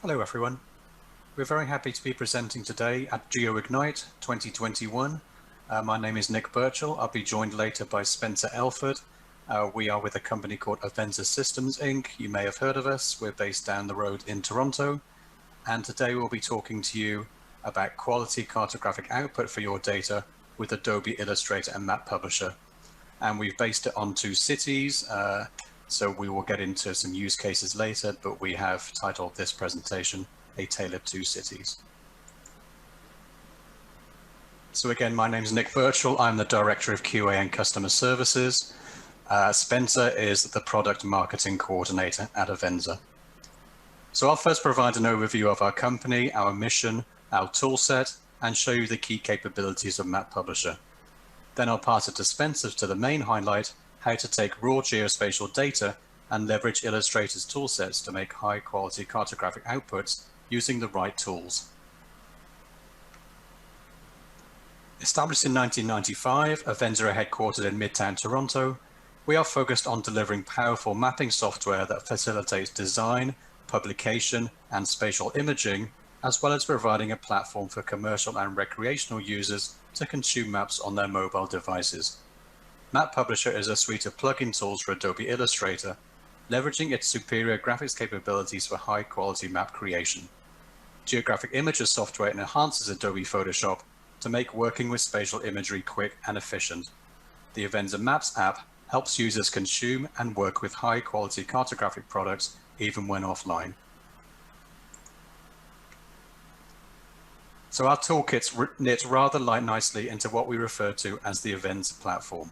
Hello everyone. We're very happy to be presenting today at GeoIgnite 2021. My name is Nick Burchell. I'll be joined later by Spencer Elford. We are with a company called Avenza Systems Inc. You may have heard of us. We're based down the road in Toronto. And today we'll be talking to you about quality cartographic output for your data with Adobe Illustrator and MAPublisher. And we've based it on 2 cities. So we will get into some use cases later, but we have titled this presentation, A Tale of 2 Cities. So again, my name is Nick Burchell. I'm the Director of QA and Customer Services. Spencer is the Product Marketing Coordinator at Avenza. So I'll first provide an overview of our company, our mission, our tool set, and show you the key capabilities of MAPublisher. Then I'll pass it to Spencer to the main highlight, how to take raw geospatial data and leverage Illustrator's toolsets to make high-quality cartographic outputs using the right tools. Established in 1995, Avenza are headquartered in Midtown Toronto. We are focused on delivering powerful mapping software that facilitates design, publication, and spatial imaging, as well as providing a platform for commercial and recreational users to consume maps on their mobile devices. MAPublisher is a suite of plugin tools for Adobe Illustrator, leveraging its superior graphics capabilities for high-quality map creation. Geographic Imager software enhances Adobe Photoshop to make working with spatial imagery quick and efficient. The Avenza Maps app helps users consume and work with high-quality cartographic products even when offline. So our toolkits knit rather nicely into what we refer to as the Avenza platform.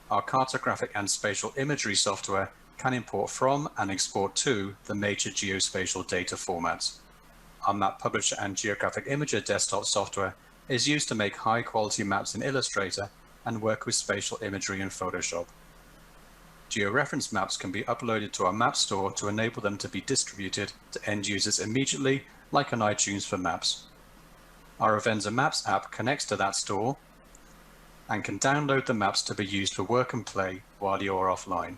Our cartographic and spatial imagery software can import from and export to the major geospatial data formats. Our MAPublisher and Geographic Imager desktop software is used to make high-quality maps in Illustrator and work with spatial imagery in Photoshop. Georeference maps can be uploaded to our map store to enable them to be distributed to end users immediately, like on iTunes for Maps. Our Avenza Maps app connects to that store and can download the maps to be used for work and play while you're offline.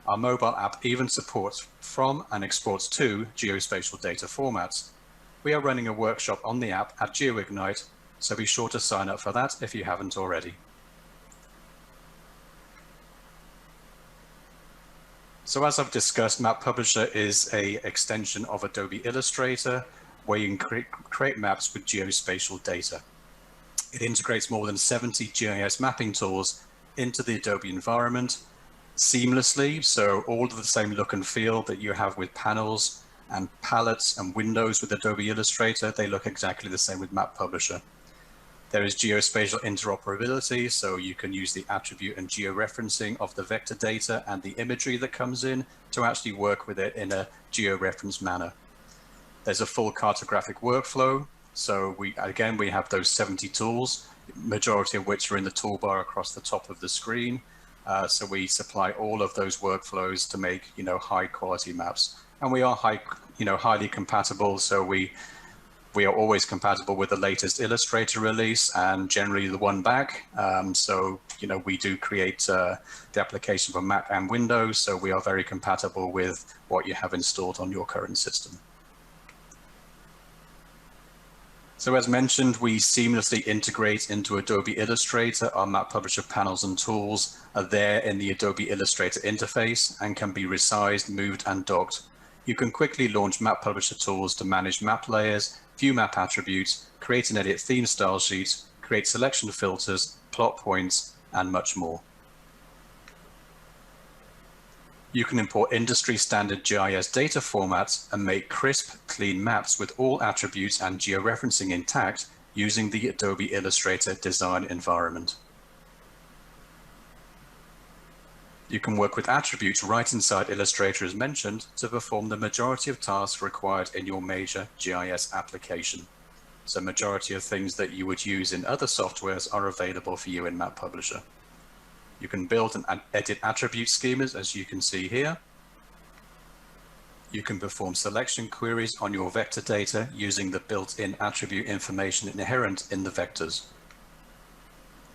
Our mobile app even supports from and exports to geospatial data formats. We are running a workshop on the app at GeoIgnite, so be sure to sign up for that if you haven't already. So as I've discussed, MAPublisher is an extension of Adobe Illustrator, where you can create maps with geospatial data. It integrates more than 70 GIS mapping tools into the Adobe environment seamlessly, so all of the same look and feel that you have with panels and palettes and windows with Adobe Illustrator, they look exactly the same with MAPublisher. There is geospatial interoperability, so you can use the attribute and georeferencing of the vector data and the imagery that comes in to actually work with it in a georeferenced manner. There's a full cartographic workflow. So we have those 70 tools, majority of which are in the toolbar across the top of the screen. So we supply all of those workflows to make, high quality maps. And we are highly compatible. So we are always compatible with the latest Illustrator release and generally the one back. We do create the application for Mac and Windows. So we are very compatible with what you have installed on your current system. So as mentioned, we seamlessly integrate into Adobe Illustrator. Our MAPublisher panels and tools are there in the Adobe Illustrator interface and can be resized, moved, and docked. You can quickly launch MAPublisher tools to manage map layers, view map attributes, create and edit theme style sheets, create selection filters, plot points, and much more. You can import industry standard GIS data formats and make crisp, clean maps with all attributes and georeferencing intact using the Adobe Illustrator design environment. You can work with attributes right inside Illustrator as mentioned to perform the majority of tasks required in your major GIS application. So majority of things that you would use in other softwares are available for you in MAPublisher. You can build and edit attribute schemas, as you can see here. You can perform selection queries on your vector data using the built-in attribute information inherent in the vectors.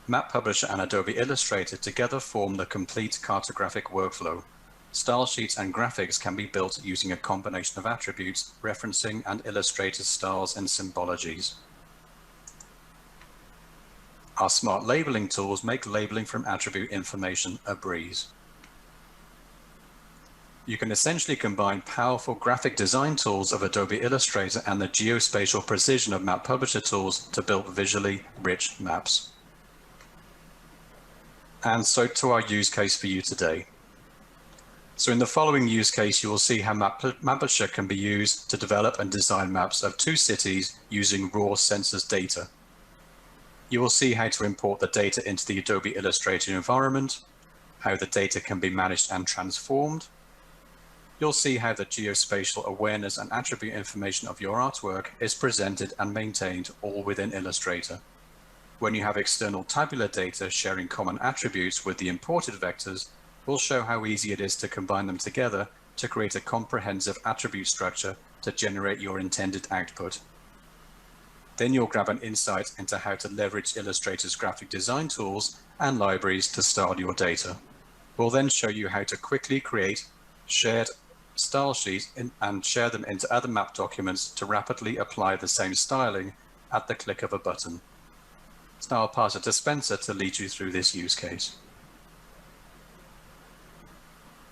MAPublisher and Adobe Illustrator together form the complete cartographic workflow. style sheets and graphics can be built using a combination of attributes, referencing and Illustrator styles and symbologies. Our smart labeling tools make labeling from attribute information a breeze. You can essentially combine powerful graphic design tools of Adobe Illustrator and the geospatial precision of MAPublisher tools to build visually rich maps. And so to our use case for you today. So in the following use case, you will see how MAPublisher can be used to develop and design maps of 2 cities using raw census data. You will see how to import the data into the Adobe Illustrator environment, how the data can be managed and transformed. You'll see how the geospatial awareness and attribute information of your artwork is presented and maintained all within Illustrator. When you have external tabular data sharing common attributes with the imported vectors, we'll show how easy it is to combine them together to create a comprehensive attribute structure to generate your intended output. Then you'll grab an insight into how to leverage Illustrator's graphic design tools and libraries to style your data. We'll then show you how to quickly create shared style sheets and share them into other map documents to rapidly apply the same styling at the click of a button. So now I'll pass it to Spencer to lead you through this use case.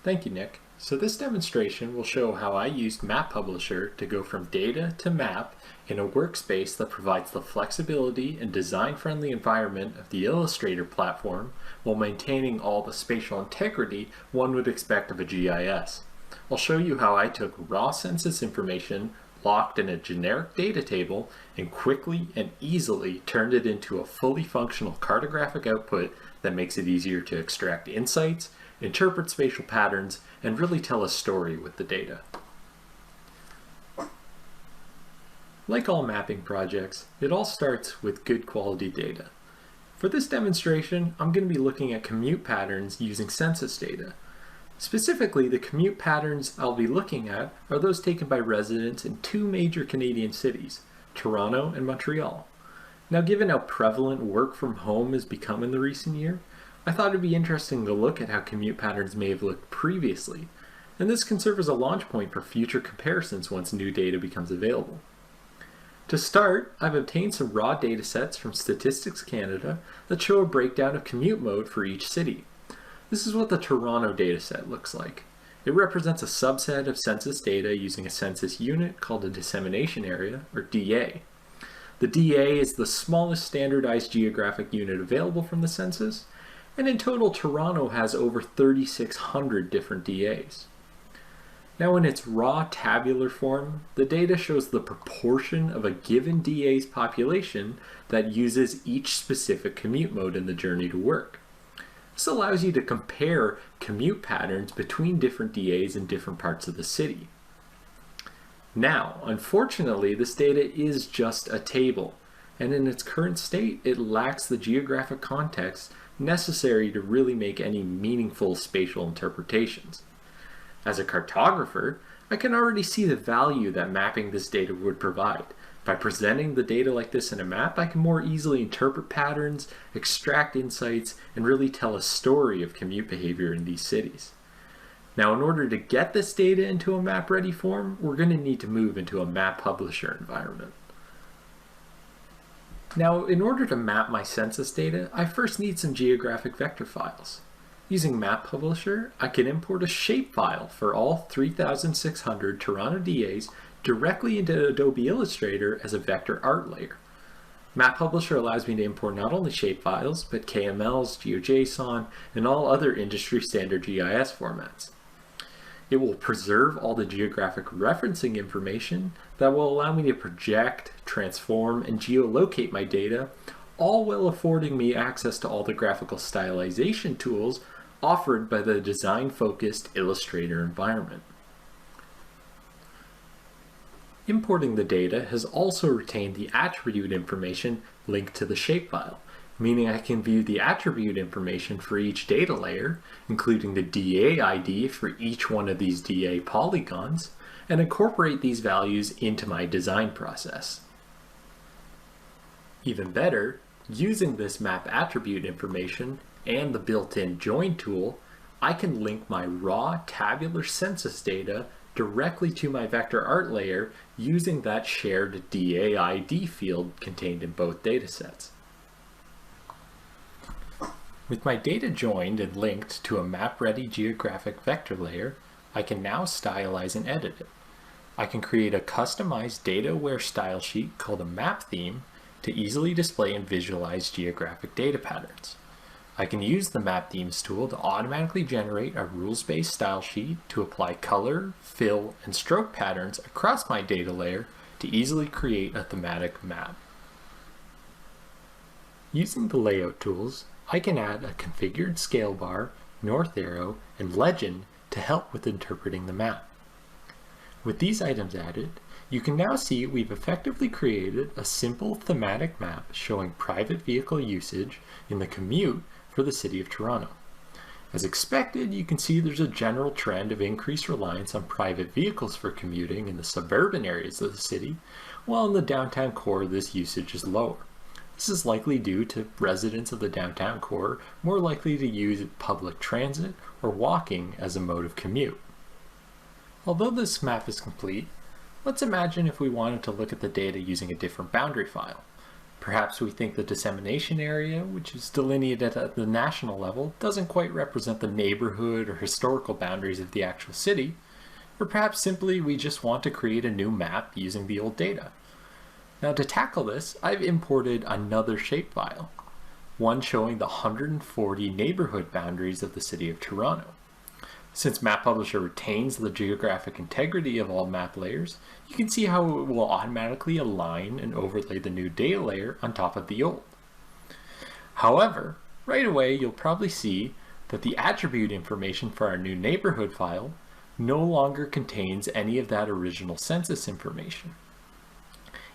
Thank you, Nick. So this demonstration will show how I used MAPublisher to go from data to map in a workspace that provides the flexibility and design-friendly environment of the Illustrator platform while maintaining all the spatial integrity one would expect of a GIS. I'll show you how I took raw census information locked in a generic data table and quickly and easily turned it into a fully functional cartographic output that makes it easier to extract insights, interpret spatial patterns, and really tell a story with the data. Like all mapping projects, it all starts with good quality data. For this demonstration, I'm going to be looking at commute patterns using census data. Specifically, the commute patterns I'll be looking at are those taken by residents in 2 major Canadian cities, Toronto and Montreal. Now, given how prevalent work from home has become in the recent year, I thought it'd be interesting to look at how commute patterns may have looked previously, and this can serve as a launch point for future comparisons once new data becomes available. To start, I've obtained some raw data sets from Statistics Canada that show a breakdown of commute mode for each city. This is what the Toronto dataset looks like. It represents a subset of census data using a census unit called a dissemination area, or DA. The DA is the smallest standardized geographic unit available from the census, and in total Toronto has over 3,600 different DAs. Now in its raw tabular form, the data shows the proportion of a given DA's population that uses each specific commute mode in the journey to work. This allows you to compare commute patterns between different DAs in different parts of the city. Now, unfortunately, this data is just a table, and in its current state, it lacks the geographic context necessary to really make any meaningful spatial interpretations. As a cartographer, I can already see the value that mapping this data would provide. By presenting the data like this in a map, I can more easily interpret patterns, extract insights, and really tell a story of commute behavior in these cities. Now, in order to get this data into a map-ready form, we're going to need to move into a MAPublisher environment. Now, in order to map my census data, I first need some geographic vector files. Using MAPublisher, I can import a shapefile for all 3,600 Toronto DAs directly into Adobe Illustrator as a vector art layer. MAPublisher allows me to import not only shapefiles, but KMLs, GeoJSON, and all other industry standard GIS formats. It will preserve all the geographic referencing information that will allow me to project, transform, and geolocate my data, all while affording me access to all the graphical stylization tools offered by the design-focused Illustrator environment. Importing the data has also retained the attribute information linked to the shapefile, meaning I can view the attribute information for each data layer, including the DA ID for each one of these DA polygons, and incorporate these values into my design process. Even better, using this map attribute information and the built-in join tool, I can link my raw tabular census data directly to my vector art layer using that shared DAID field contained in both datasets. With my data joined and linked to a map-ready geographic vector layer, I can now stylize and edit it. I can create a customized data-aware style sheet called a map theme to easily display and visualize geographic data patterns. I can use the Map Themes tool to automatically generate a rules-based style sheet to apply color, fill, and stroke patterns across my data layer to easily create a thematic map. Using the layout tools, I can add a configured scale bar, north arrow, and legend to help with interpreting the map. With these items added, you can now see we've effectively created a simple thematic map showing private vehicle usage in the commute for the City of Toronto. As expected, you can see there's a general trend of increased reliance on private vehicles for commuting in the suburban areas of the city, while in the downtown core this usage is lower. This is likely due to residents of the downtown core more likely to use public transit or walking as a mode of commute. Although this map is complete, let's imagine if we wanted to look at the data using a different boundary file. Perhaps we think the dissemination area, which is delineated at the national level, doesn't quite represent the neighborhood or historical boundaries of the actual city, or perhaps simply we just want to create a new map using the old data. Now to tackle this, I've imported another shapefile, one showing the 140 neighborhood boundaries of the City of Toronto. Since MAPublisher retains the geographic integrity of all map layers, you can see how it will automatically align and overlay the new data layer on top of the old. However, right away you'll probably see that the attribute information for our new neighborhood file no longer contains any of that original census information.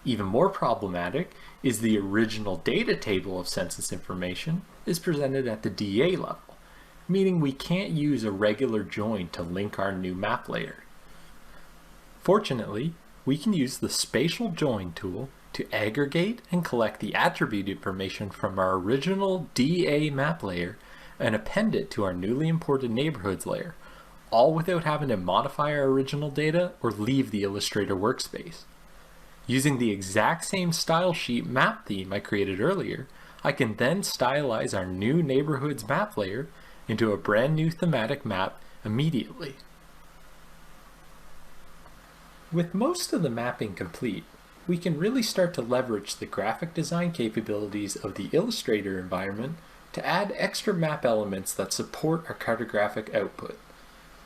Even more problematic is the original data table of census information is presented at the DA level, meaning we can't use a regular join to link our new map layer. Fortunately, we can use the spatial join tool to aggregate and collect the attribute information from our original DA map layer and append it to our newly imported neighborhoods layer, all without having to modify our original data or leave the Illustrator workspace. Using the exact same style sheet map theme I created earlier, I can then stylize our new neighborhoods map layer into a brand new thematic map immediately. With most of the mapping complete, we can really start to leverage the graphic design capabilities of the Illustrator environment to add extra map elements that support our cartographic output.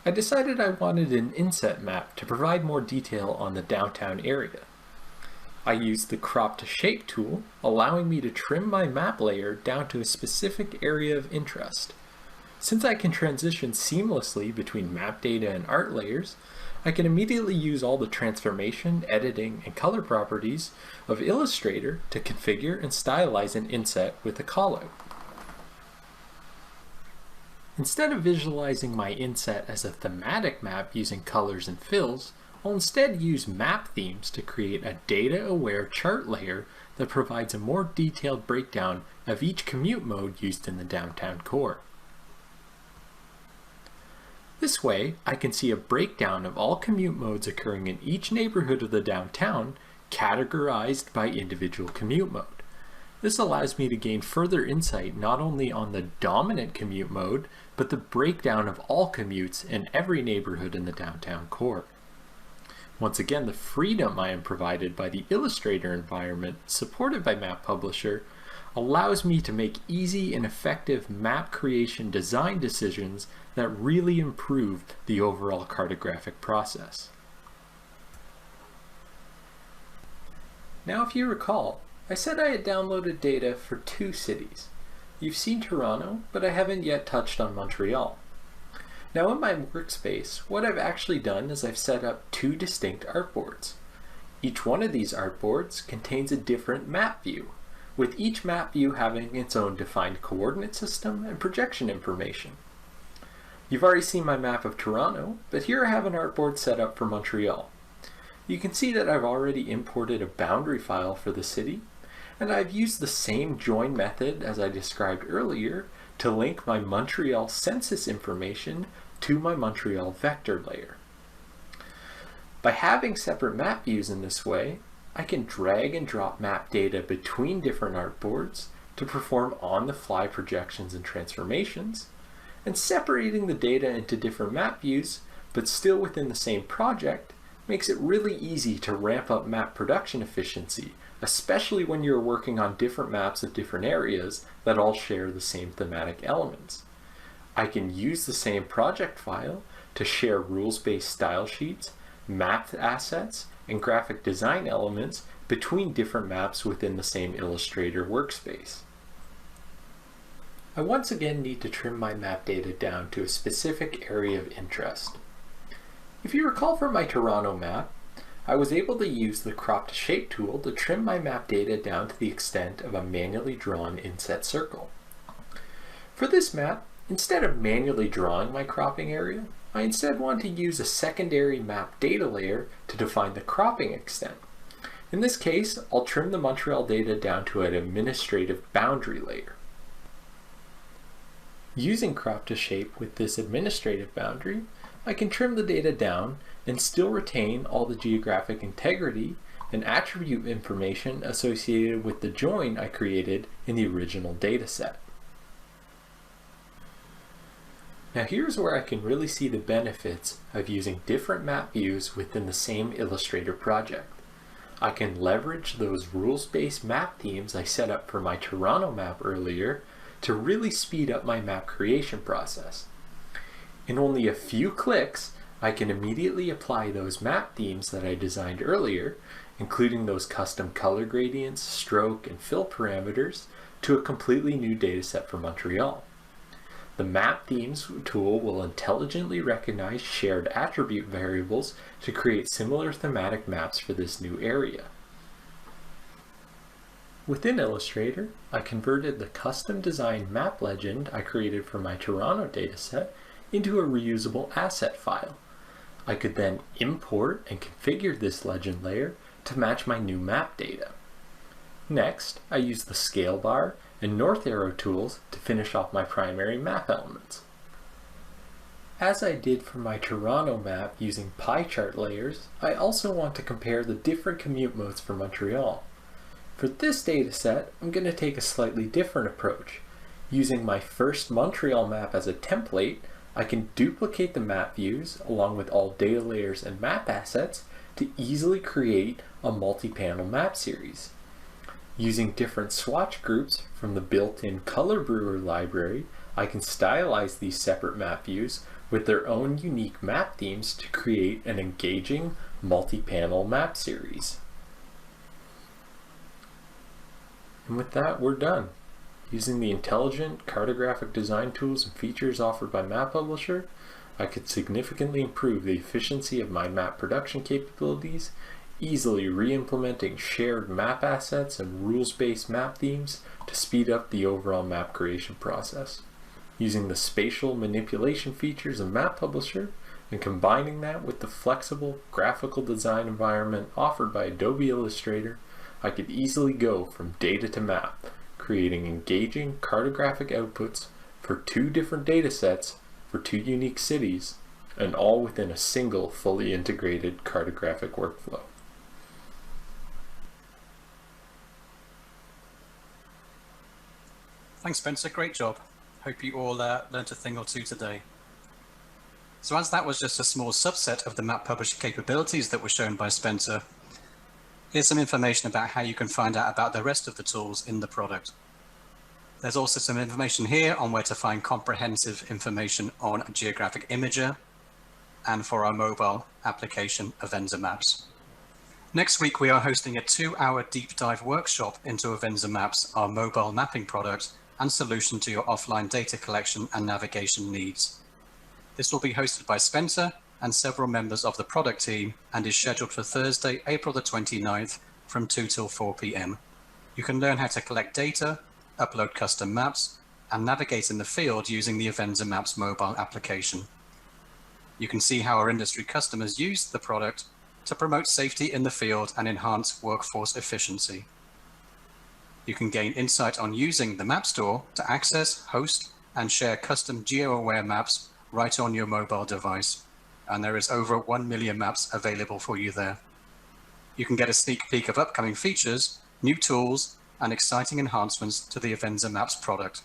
I decided I wanted an inset map to provide more detail on the downtown area. I used the crop to shape tool, allowing me to trim my map layer down to a specific area of interest. Since I can transition seamlessly between map data and art layers, I can immediately use all the transformation, editing, and color properties of Illustrator to configure and stylize an inset with a callout. Instead of visualizing my inset as a thematic map using colors and fills, I'll instead use map themes to create a data-aware chart layer that provides a more detailed breakdown of each commute mode used in the downtown core. This way, I can see a breakdown of all commute modes occurring in each neighborhood of the downtown, categorized by individual commute mode. This allows me to gain further insight not only on the dominant commute mode, but the breakdown of all commutes in every neighborhood in the downtown core. Once again, the freedom I am provided by the Illustrator environment, supported by MAPublisher, allows me to make easy and effective map creation design decisions that really improve the overall cartographic process. Now, if you recall, I said I had downloaded data for 2 cities. You've seen Toronto, but I haven't yet touched on Montreal. Now in my workspace, what I've actually done is I've set up 2 distinct artboards. Each one of these artboards contains a different map view, with each map view having its own defined coordinate system and projection information. You've already seen my map of Toronto, but here I have an artboard set up for Montreal. You can see that I've already imported a boundary file for the city, and I've used the same join method as I described earlier to link my Montreal census information to my Montreal vector layer. By having separate map views in this way, I can drag and drop map data between different artboards to perform on-the-fly projections and transformations, and separating the data into different map views, but still within the same project, makes it really easy to ramp up map production efficiency, especially when you're working on different maps of different areas that all share the same thematic elements. I can use the same project file to share rules-based style sheets, map assets, and graphic design elements between different maps within the same Illustrator workspace. I once again need to trim my map data down to a specific area of interest. If you recall from my Toronto map, I was able to use the crop to shape tool to trim my map data down to the extent of a manually drawn inset circle. For this map, instead of manually drawing my cropping area, I instead want to use a secondary map data layer to define the cropping extent. In this case, I'll trim the Montreal data down to an administrative boundary layer. Using crop to shape with this administrative boundary, I can trim the data down and still retain all the geographic integrity and attribute information associated with the join I created in the original dataset. Now here's where I can really see the benefits of using different map views within the same Illustrator project. I can leverage those rules-based map themes I set up for my Toronto map earlier to really speed up my map creation process. In only a few clicks, I can immediately apply those map themes that I designed earlier, including those custom color gradients, stroke, and fill parameters, to a completely new dataset for Montreal. The Map Themes tool will intelligently recognize shared attribute variables to create similar thematic maps for this new area. Within Illustrator, I converted the custom designed map legend I created for my Toronto dataset into a reusable asset file. I could then import and configure this legend layer to match my new map data. Next, I used the scale bar and north arrow tools to finish off my primary map elements. As I did for my Toronto map using pie chart layers, I also want to compare the different commute modes for Montreal. For this dataset, I'm going to take a slightly different approach. Using my first Montreal map as a template, I can duplicate the map views along with all data layers and map assets to easily create a multi-panel map series. Using different swatch groups from the built-in Color Brewer library, I can stylize these separate map views with their own unique map themes to create an engaging multi-panel map series. And with that, we're done. Using the intelligent cartographic design tools and features offered by MAPublisher, I could significantly improve the efficiency of my map production capabilities, easily re-implementing shared map assets and rules-based map themes to speed up the overall map creation process. Using the spatial manipulation features of MAPublisher and combining that with the flexible graphical design environment offered by Adobe Illustrator, I could easily go from data to map, creating engaging cartographic outputs for two different datasets for two unique cities, and all within a single fully integrated cartographic workflow. Thanks, Spencer. Great job. Hope you all learned a thing or two today. So as that was just a small subset of the MAPublisher capabilities that were shown by Spencer, here's some information about how you can find out about the rest of the tools in the product. There's also some information here on where to find comprehensive information on Geographic Imager and for our mobile application, Avenza Maps. Next week, we are hosting a 2-hour deep dive workshop into Avenza Maps, our mobile mapping product and solution to your offline data collection and navigation needs. This will be hosted by Spencer and several members of the product team and is scheduled for Thursday, April the 29th from 2 till 4 p.m. You can learn how to collect data, upload custom maps, and navigate in the field using the Avenza Maps mobile application. You can see how our industry customers use the product to promote safety in the field and enhance workforce efficiency. You can gain insight on using the Map Store to access, host, and share custom geo-aware maps right on your mobile device. And there is over 1 million maps available for you there. You can get a sneak peek of upcoming features, new tools, and exciting enhancements to the Avenza Maps product.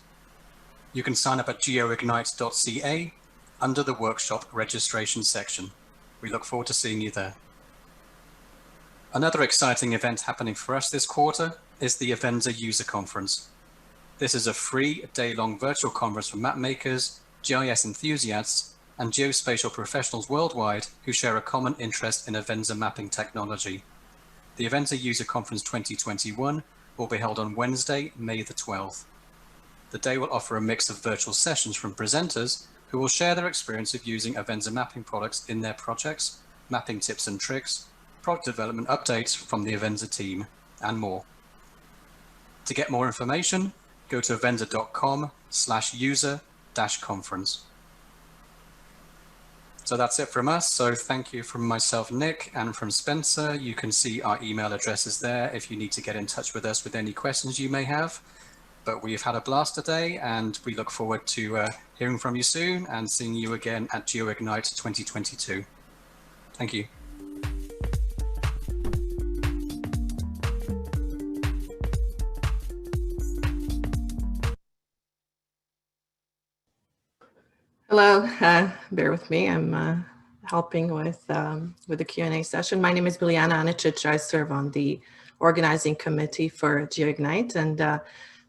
You can sign up at geoignite.ca under the workshop registration section. We look forward to seeing you there. Another exciting event happening for us this quarter is the Avenza User Conference. This is a free day-long virtual conference for map makers, GIS enthusiasts, and geospatial professionals worldwide who share a common interest in Avenza mapping technology. The Avenza User Conference 2021 will be held on Wednesday, May the 12th. The day will offer a mix of virtual sessions from presenters who will share their experience of using Avenza mapping products in their projects, mapping tips and tricks, product development updates from the Avenza team, and more. To get more information, go to avenza.com/user-conference. So that's it from us. So thank you from myself, Nick, and from Spencer. You can see our email addresses there if you need to get in touch with us with any questions you may have. But we've had a blast today, and we look forward to hearing from you soon and seeing you again at GeoIgnite 2022. Thank you. Hello, bear with me. I'm helping with the Q&A session. My name is Biljana Anicic. I serve on the organizing committee for GeoIgnite, and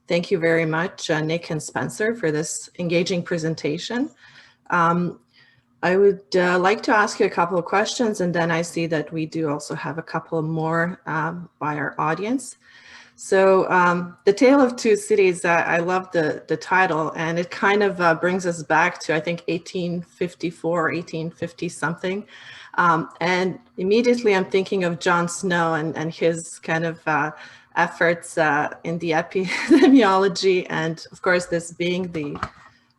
thank you very much, Nick and Spencer, for this engaging presentation. I would like to ask you a couple of questions, and then I see that we do also have a couple more by our audience. So The Tale of Two Cities, I love the title, and it kind of brings us back to, I think, 1854, 1850 something. And immediately I'm thinking of John Snow and his kind of efforts in the epidemiology, and of course this being the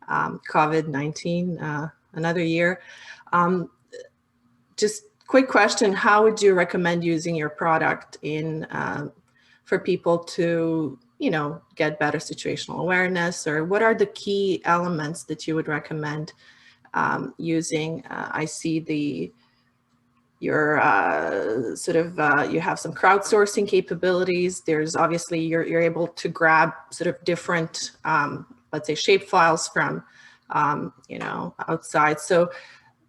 COVID-19, another year. Just quick question, how would you recommend using your product in for people to, get better situational awareness, or what are the key elements that you would recommend using? I see your you have some crowdsourcing capabilities. There's obviously, you're able to grab sort of different, let's say, shape files from, outside. So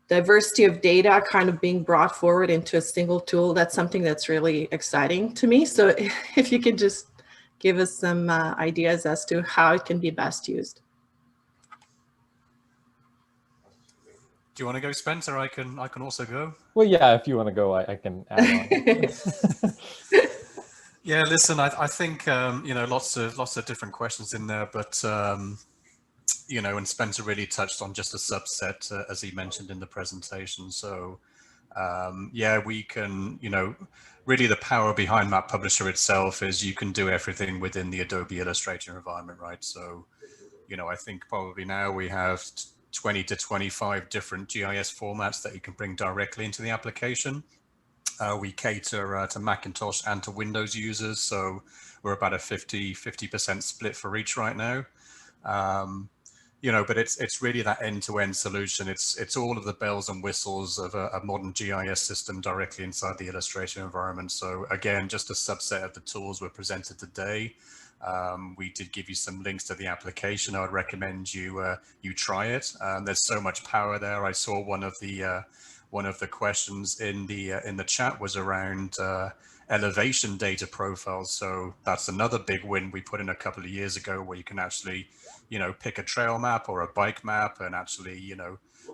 diversity of data kind of being brought forward into a single tool, that's something that's really exciting to me. So if you could just give us some ideas as to how it can be best used. Do you want to go, Spencer? I can also go. Well, yeah, if you want to go, I can add on. Yeah, listen, I think lots of different questions in there, but and Spencer really touched on just a subset, as he mentioned in the presentation. So yeah, we can, really the power behind MAPublisher itself is you can do everything within the Adobe Illustrator environment, right? So, I think probably now we have 20 to 25 different GIS formats that you can bring directly into the application. We cater to Macintosh and to Windows users, so we're about a 50% split for each right now. But it's really that end-to-end solution. It's all of the bells and whistles of a modern GIS system directly inside the Illustrator environment. So again, just a subset of the tools were presented today. We did give you some links to the application. I would recommend you try it. There's so much power there. I saw one of the questions in the chat was around elevation data profiles. So that's another big win we put in a couple of years ago, where you can actually, pick a trail map or a bike map and actually,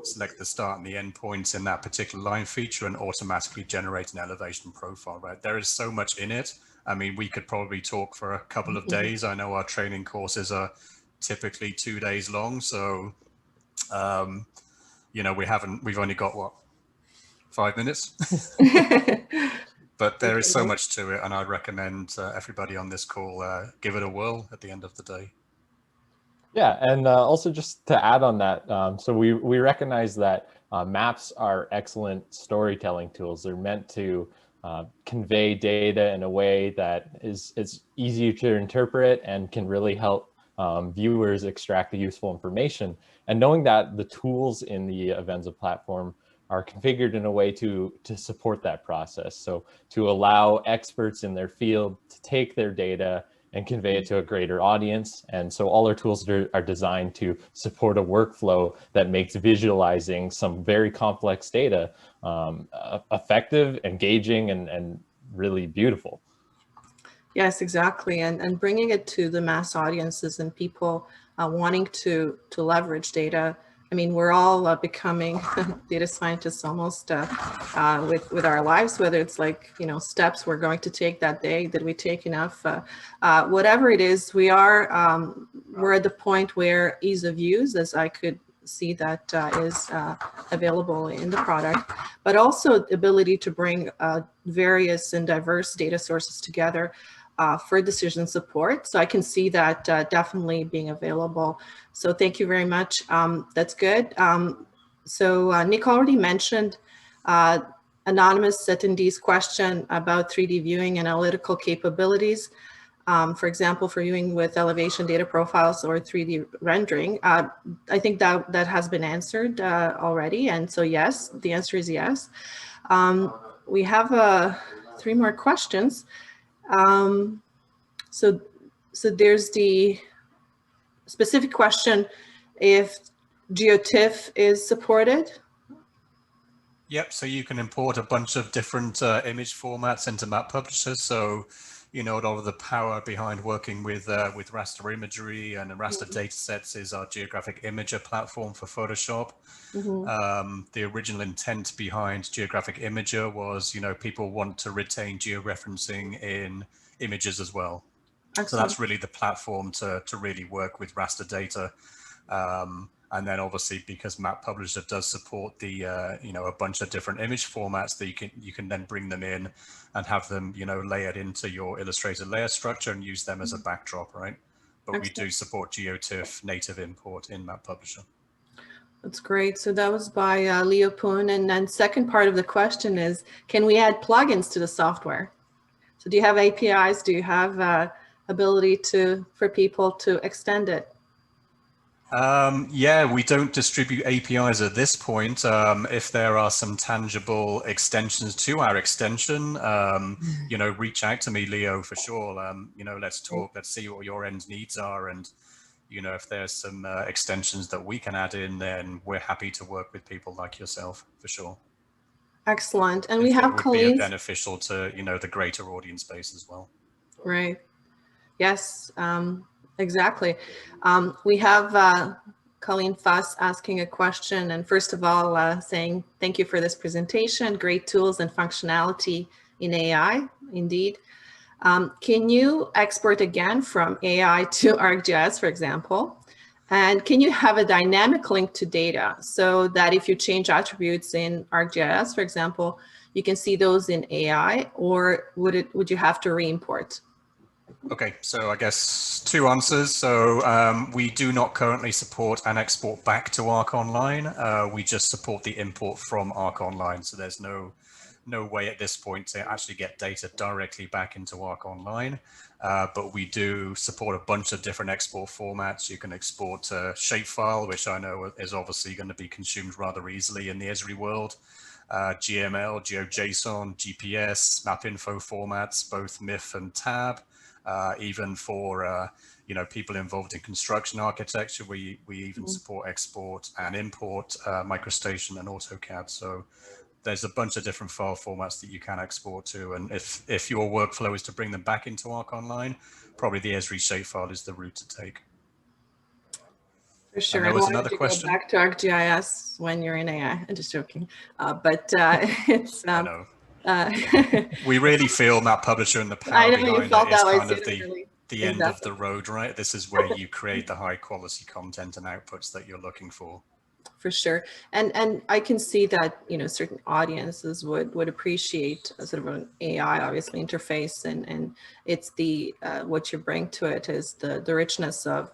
select the start and the end points in that particular line feature and automatically generate an elevation profile, right? There is so much in it. I mean, we could probably talk for a couple of days. I know our training courses are typically 2 days long. So, we've only got what, 5 minutes? But there is so much to it, and I'd recommend everybody on this call give it a whirl at the end of the day. Yeah, and also just to add on that, so we recognize that maps are excellent storytelling tools. They're meant to convey data in a way that is easy to interpret and can really help viewers extract the useful information. And knowing that the tools in the Avenza platform are configured in a way to support that process. So to allow experts in their field to take their data and convey it to a greater audience. And so all our tools are designed to support a workflow that makes visualizing some very complex data effective, engaging, and really beautiful. Yes, exactly. And bringing it to the mass audiences and people wanting to leverage data. I mean, we're all becoming data scientists almost with our lives, whether it's like, you know, steps we're going to take that day. Did we take enough? Whatever it is, we're at the point where ease of use, as I could see, that is available in the product, but also the ability to bring various and diverse data sources together for decision support. So I can see that definitely being available. So thank you very much. That's good. So Nick already mentioned anonymous attendees question about 3D viewing and analytical capabilities. For example, for viewing with elevation data profiles or 3D rendering. I think that has been answered already. And so yes, the answer is yes. We have 3 more questions. So there's the specific question if GeoTIFF is supported. Yep, so you can import a bunch of different image formats into MAPublisher. So, you know, a lot of the power behind working with raster imagery and raster data sets is our Geographic Imager platform for Photoshop. The original intent behind Geographic Imager was, you know, people want to retain georeferencing in images as well. Excellent. So that's really the platform to really work with raster data. And then obviously, because MAPublisher does support the, you know, a bunch of different image formats, that you can then bring them in and have them, you know, layered into your Illustrator layer structure and use them as a backdrop, right? But Excellent. We do support GeoTIFF native import in MAPublisher. That's great. So that was by Leo Poon. And then second part of the question is, can we add plugins to the software? So do you have APIs? Do you have ability for people to extend it? Yeah, we don't distribute APIs at this point. If there are some tangible extensions to our extension, you know, reach out to me, Leo, for sure. You know, let's talk, let's see what your end needs are. And, you know, if there's some extensions that we can add in, then we're happy to work with people like yourself, for sure. Excellent. And we have Colleen. It would be beneficial to, you know, the greater audience base as well. Right. Yes. Exactly. We have Colleen Fuss asking a question, and first of all saying thank you for this presentation, great tools and functionality in AI, indeed. Can you export again from AI to ArcGIS, for example? And can you have a dynamic link to data so that if you change attributes in ArcGIS, for example, you can see those in AI, or would you have to re-import? Okay, so I guess 2 answers. So we do not currently support an export back to Arc Online. We just support the import from Arc Online. So there's no way at this point to actually get data directly back into Arc Online. But we do support a bunch of different export formats. You can export a shapefile, which I know is obviously going to be consumed rather easily in the Esri world. GML, GeoJSON, GPS, MapInfo formats, both MIF and TAB. Even for you know, people involved in construction architecture, we even support export and import, MicroStation and AutoCAD. So there's a bunch of different file formats that you can export to, and if your workflow is to bring them back into Arc Online, probably the Esri shapefile is the route to take. For sure. And there was another question. Go back to ArcGIS when you're in AI. I'm just joking, but it's. I know. We really feel MAPublisher and the power behind it is kind of the end of the road, right? This is where you create the high quality content and outputs that you're looking for. For sure. And I can see that, you know, certain audiences would appreciate a sort of an AI, obviously, interface, and it's the what you bring to it is the richness of,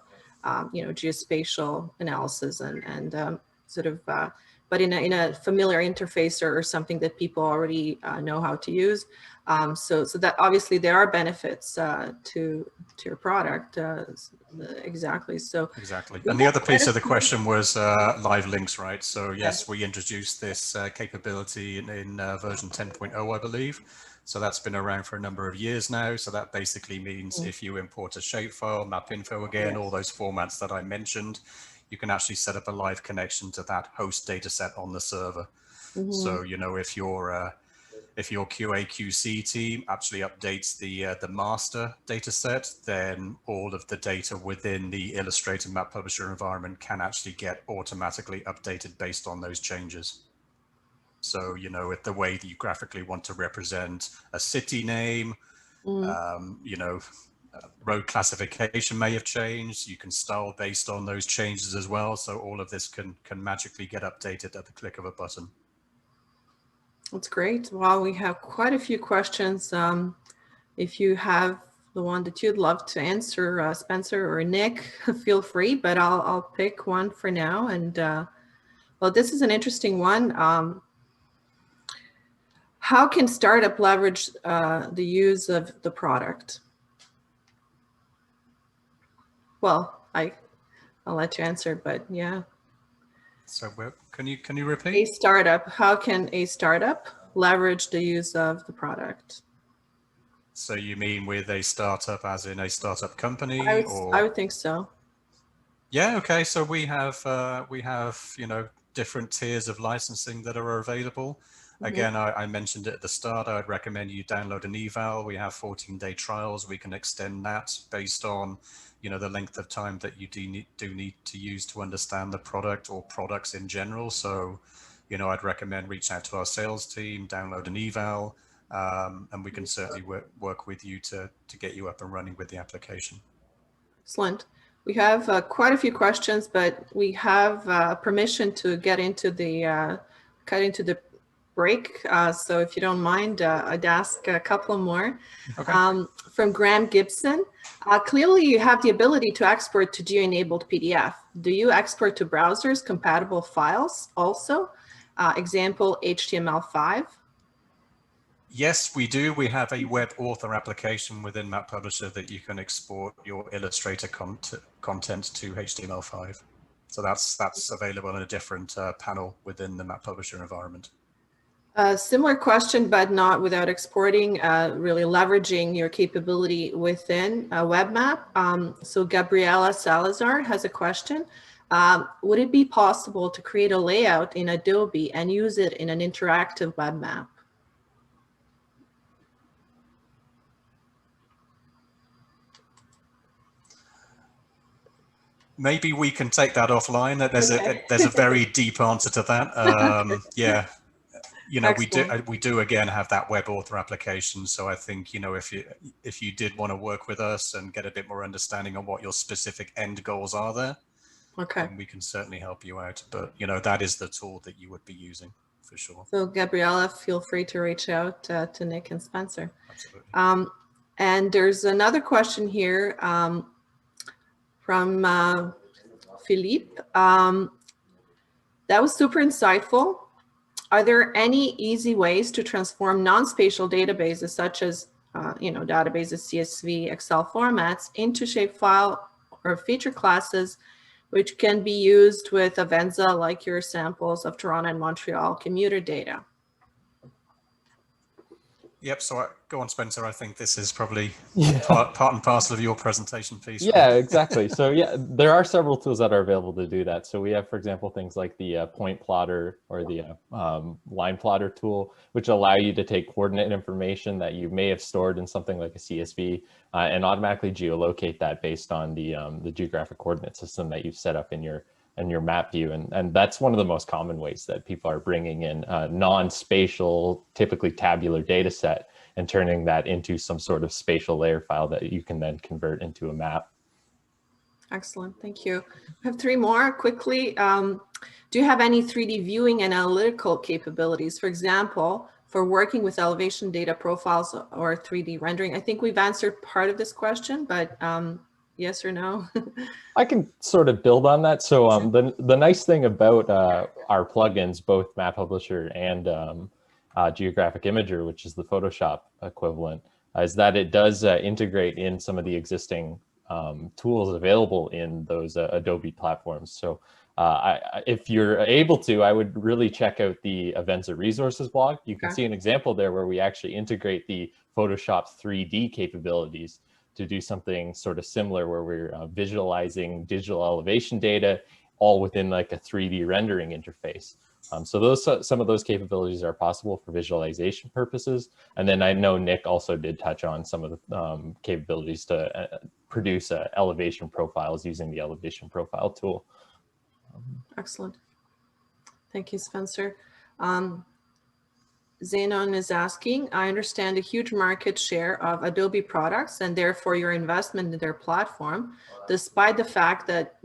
you know, geospatial analysis and sort of but in a familiar interface or something that people already know how to use. So that obviously there are benefits to your product. Exactly. So exactly. And the other piece of the question was live links, right? So yes, we introduced this capability in version 10.0, I believe. So that's been around for a number of years now. So that basically means if you import a shapefile, map info again, all those formats that I mentioned, you can actually set up a live connection to that host data set on the server. So, you know, if your QA/QC team actually updates the master data set, then all of the data within the Illustrator MAPublisher environment can actually get automatically updated based on those changes. So, you know, if the way that you graphically want to represent a city name, you know, road classification may have changed. You can style based on those changes as well. So all of this can magically get updated at the click of a button. That's great. Wow, we have quite a few questions. If you have the one that you'd love to answer, Spencer or Nick, feel free, but I'll pick one for now. And well, this is an interesting one. How can startup leverage the use of the product? Well, I'll let you answer, but yeah. So can you repeat? A startup, how can a startup leverage the use of the product? So you mean with a startup as in a startup company? I would think so. Yeah, okay. So we have, you know, different tiers of licensing that are available. Again, I mentioned it at the start, I'd recommend you download an eval. We have 14-day trials. We can extend that based on, you know, the length of time that you do need to use to understand the product or products in general. So, you know, I'd recommend reach out to our sales team, download an eval, and we can certainly work with you to get you up and running with the application. Excellent. We have quite a few questions, but we have permission to get into the cut into the break. So if you don't mind, I'd ask a couple more. Okay. From Graham Gibson, clearly you have the ability to export to geo-enabled PDF. Do you export to browsers compatible files also? Example, HTML5? Yes, we do. We have a web author application within MAPublisher that you can export your Illustrator content to HTML5. So that's available in a different panel within the MAPublisher environment. Similar question, but not without exporting, really leveraging your capability within a web map. So Gabriela Salazar has a question. Would it be possible to create a layout in Adobe and use it in an interactive web map? Maybe we can take that offline. There's a very deep answer to that. Yeah. You know, we do again have that web author application. So I think, you know, if you did want to work with us and get a bit more understanding on what your specific end goals are there, then we can certainly help you out. But, you know, that is the tool that you would be using for sure. So Gabriella, feel free to reach out to Nick and Spencer. Absolutely. And there's another question here from Philippe. That was super insightful. Are there any easy ways to transform non-spatial databases such as, you know, databases, CSV, Excel formats into shapefile or feature classes, which can be used with Avenza, like your samples of Toronto and Montreal commuter data? Yep. So go on, Spencer. I think this is probably part and parcel of your presentation piece. Yeah, right? exactly. So yeah, there are several tools that are available to do that. So we have, for example, things like the point plotter or the line plotter tool, which allow you to take coordinate information that you may have stored in something like a CSV and automatically geolocate that based on the geographic coordinate system that you've set up in your map view. And that's one of the most common ways that people are bringing in non-spatial, typically tabular data set and turning that into some sort of spatial layer file that you can then convert into a map. Excellent, thank you. I have three more quickly. Do you have any 3D viewing and analytical capabilities? For example, for working with elevation data profiles or 3D rendering? I think we've answered part of this question, but yes or no? I can sort of build on that. So the nice thing about our plugins, both MAPublisher and Geographic Imager, which is the Photoshop equivalent, is that it does integrate in some of the existing tools available in those Adobe platforms. So if you're able to, I would really check out the Avenza resources blog. You can see an example there where we actually integrate the Photoshop 3D capabilities to do something sort of similar, where we're visualizing digital elevation data all within like a 3D rendering interface. So some of those capabilities are possible for visualization purposes. And then I know Nick also did touch on some of the capabilities to produce elevation profiles using the elevation profile tool. Excellent. Thank you, Spencer. Zenon is asking, I understand a huge market share of Adobe products and therefore your investment in their platform. Despite the fact that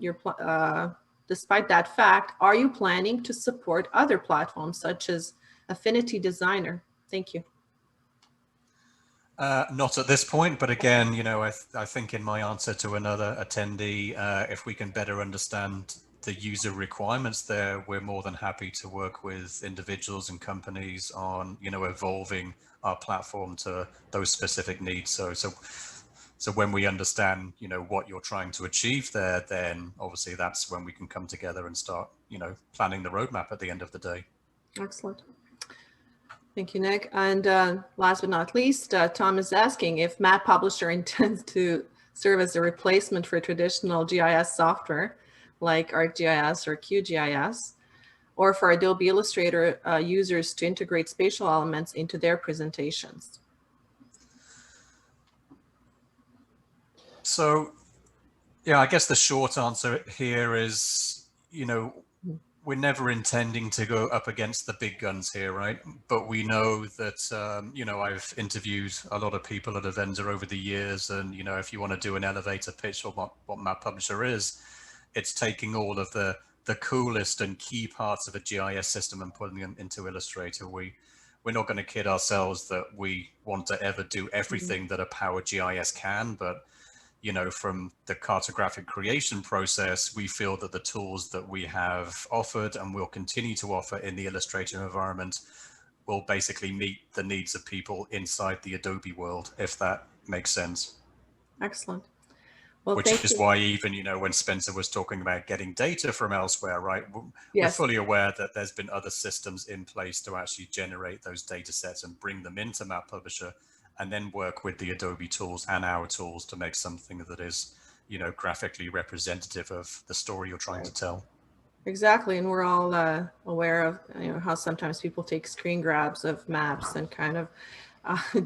despite that fact, are you planning to support other platforms such as Affinity Designer? Thank you. Not at this point, but again, you know, I think in my answer to another attendee, if we can better understand the user requirements there, we're more than happy to work with individuals and companies on, you know, evolving our platform to those specific needs. So when we understand, you know, what you're trying to achieve there, then obviously that's when we can come together and start, you know, planning the roadmap at the end of the day. Excellent. Thank you, Nick. And last but not least, Tom is asking if MAPublisher intends to serve as a replacement for traditional GIS software like ArcGIS or QGIS, or for Adobe Illustrator users to integrate spatial elements into their presentations. So, yeah, I guess the short answer here is, you know, we're never intending to go up against the big guns here, right? But we know that, you know, I've interviewed a lot of people at Avenza over the years, and, you know, if you want to do an elevator pitch of what MAPublisher is, it's taking all of the coolest and key parts of a GIS system and putting them into Illustrator. We're not going to kid ourselves that we want to ever do everything that a Power GIS can, but you know, from the cartographic creation process, we feel that the tools that we have offered and will continue to offer in the Illustrator environment will basically meet the needs of people inside the Adobe world, if that makes sense. Excellent. Well, which is why even, you know, when Spencer was talking about getting data from elsewhere, right, we're fully aware that there's been other systems in place to actually generate those data sets and bring them into MAPublisher, and then work with the Adobe tools and our tools to make something that is, you know, graphically representative of the story you're trying to tell. Exactly, and we're all aware of, you know, how sometimes people take screen grabs of maps and kind of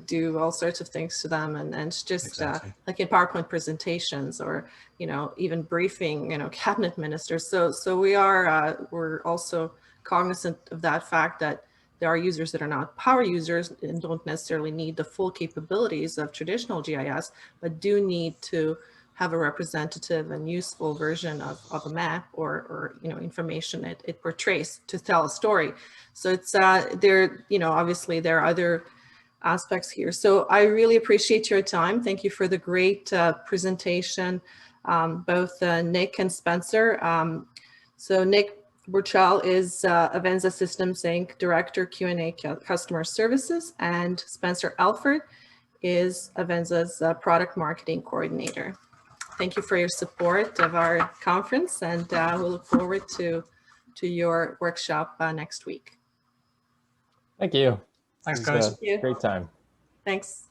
do all sorts of things to them, and it's just like in PowerPoint presentations, or, you know, even briefing, you know, cabinet ministers. So we're also cognizant of that fact that there are users that are not power users and don't necessarily need the full capabilities of traditional GIS, but do need to have a representative and useful version of a map or you know, information it portrays to tell a story. So it's there, you know, obviously there are other aspects here. So I really appreciate your time. Thank you for the great presentation, both Nick and Spencer. So Nick Burchell is Avenza Systems Inc. Director, Q&A Customer Services, and Spencer Elford is Avenza's Product Marketing Coordinator. Thank you for your support of our conference, and we'll look forward to your workshop next week. Thank you. Thanks, guys. Great time. Thanks.